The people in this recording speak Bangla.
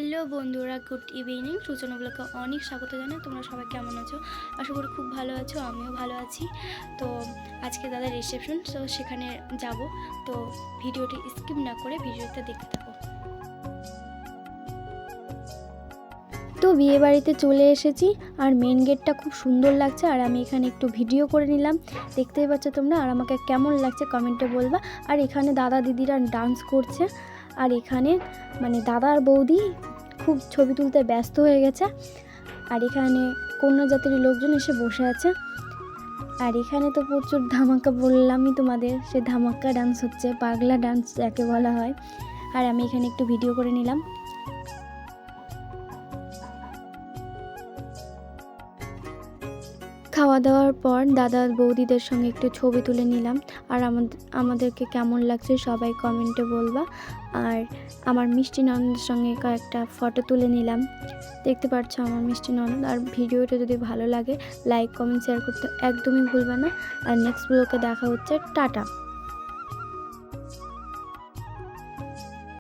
হ্যালো বন্ধুরা, গুড ইভিনিং। সূচনা ব্লগে অনেক স্বাগত জানাই। তোমরা সবাই কেমন আছো? আশা করি খুব ভালো আছো, আমিও ভালো আছি। তো আজকে দাদার রিসেপশন, তো সেখানে যাব। তো ভিডিওটি স্কিপ না করে ভিডিওটা দেখতে থাকো। তো বিয়ে বাড়িতে চলে এসেছি, আর মেন গেটটা খুব সুন্দর লাগছে। আর আমি এখানে একটু ভিডিও করে নিলাম, দেখতেই পাচ্ছ তোমরা। আর আমাকে কেমন লাগছে কমেন্টে বলবা। আর এখানে দাদা দিদিরা ডান্স করছে, আর এখানে দাদা আর বৌদি খুব ছবি তুলতে ব্যস্ত হয়ে গেছে। আর এখানে কন্যা জাতির লোকজন এসে বসে আছে। আর এখানে তো প্রচুর ধামাকা, বললামই তোমাদের, সে ধামাকা ডান্স হচ্ছে, পাগলা ডান্স যাকে বলা হয়। আর আমি এখানে একটু ভিডিও করে নিলাম। খাওয়া দাওয়ার পর দাদা বৌদিদের সঙ্গে একটু ছবি তুলে নিলাম। আর আমাদেরকে কেমন লাগছে সবাই কমেন্টে বলবা। আর আমার মিষ্টি ননদের সঙ্গে কয়েকটা ফটো তুলে নিলাম, দেখতে পাচ্ছ আমার মিষ্টি ননদ। আর ভিডিওটা যদি ভালো লাগে লাইক কমেন্ট শেয়ার করতে একদমই ভুলবে না। আর নেক্সট ব্লগে দেখা হচ্ছে। টাটা।